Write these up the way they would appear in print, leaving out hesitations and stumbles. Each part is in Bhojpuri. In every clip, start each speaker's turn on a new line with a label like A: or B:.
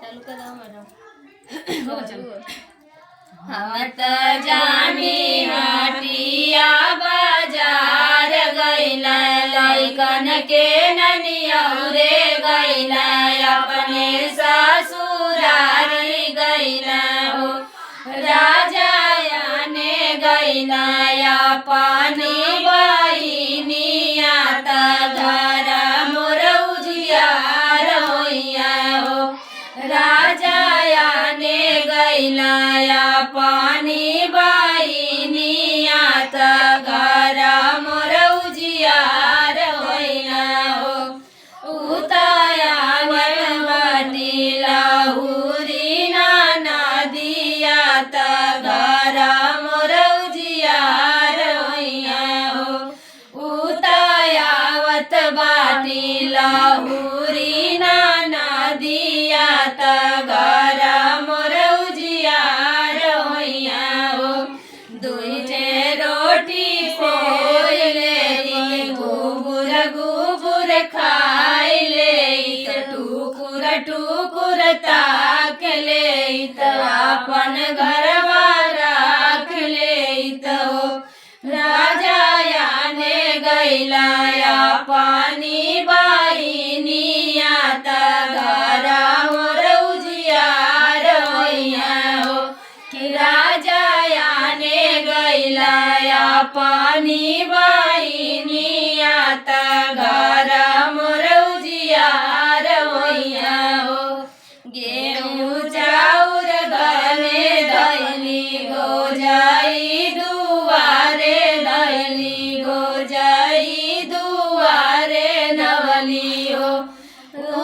A: चालू करा मैडम।
B: हम त जानी हटिया बाजार गइला लइकन के ननियौरे गइला अपने ससुरारी गइला हो राजा याने गइला अपनी बहिनिया त घर मोर उजियार होइया हो राजा याने गइला अपनी बहिनिया त घर मोर उजियार होइला हो उतायावर बाटी लाहुरी नदिया त घर मोर उजियार होइया हो उतायावत बाटी लाहुरी नदिया त घर मोर उजियार होइया हो दुईटे रोटी पोइले गुबुर गुबुर खाइले टुकुर टुकुर ताक ले अपन घरवा राख ले राजा याने गइला अपनी बहिनिया त घर मोर उजियार होइया हो कि राजा याने गइला अपनी बहिनिया त घर मोर उजियार होइया हो गेहूं चाउर घरे धैली गोजाई दुआरे धैली गोजाई दुआरे नवली हो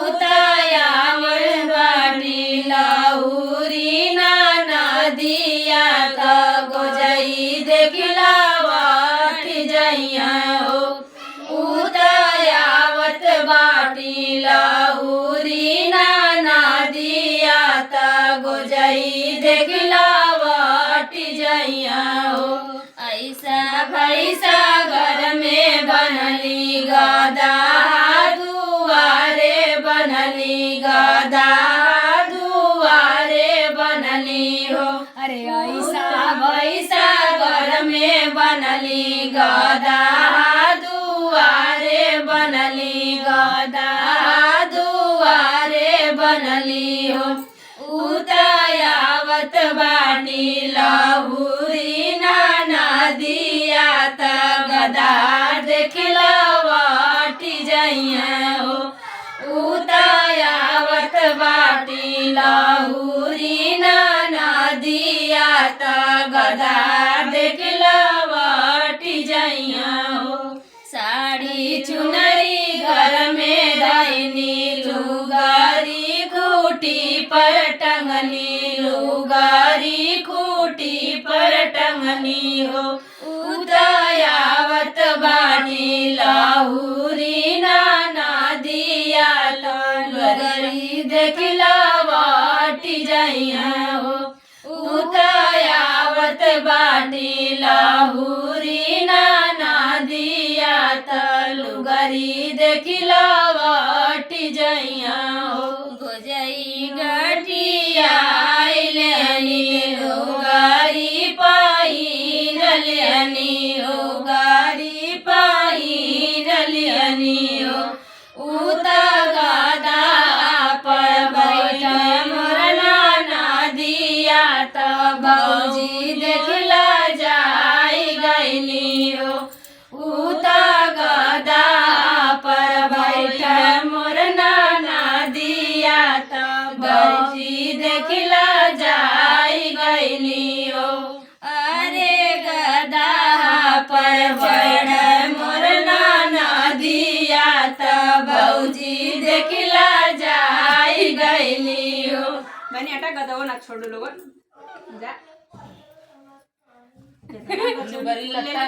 B: उतायावर बाटी लाहुरी नदिया त गोजाई देखला बाटी जइया हो उतायावत बाटी लाहुरी नदिया त गोजाई देखला बाटी जइया हो ऐसा भैसा घर में बनली गदा दुआरे बनली गदा दुआरे बनली हो अरे ऐसा भैसा घर में बनली गदा दुआरे बनली गदा दुआरे बनली हो उतायावत बाटी लाहुरी नदिया त गदा देखला बाटी जइया हो उतायावत बाटी लाहुरी नदिया त गदा देखला बाटी जइया हो साड़ी चुनरी घर में धैनी लुगारी खूटी पर टंगनी लुगारी खूटी पर टंगनी हो उतायावत बाटी लाहुरी नदिया त लुगारी देखला बाटी जइया हो उतायावत बाटी लाहुरी नदिया त लुगारी देखला बाटी जइया हो गोजई गटिया लेनी लुगारी पहिर लेनी हो गारी पहिर लेनी हो उता गदा पर बैठ मोर नदिया त भौजी देखला जाई गइली हो उता गदा पर बैठ मोर नदिया त भौजी देखला जाई गइली हो अरे गदा पर बैठ मोर नदिया त भौजी देखला जाई गइली हो
C: बनी अटा गदा वो ना छोड़ लोगन जा
A: लुगारी लगता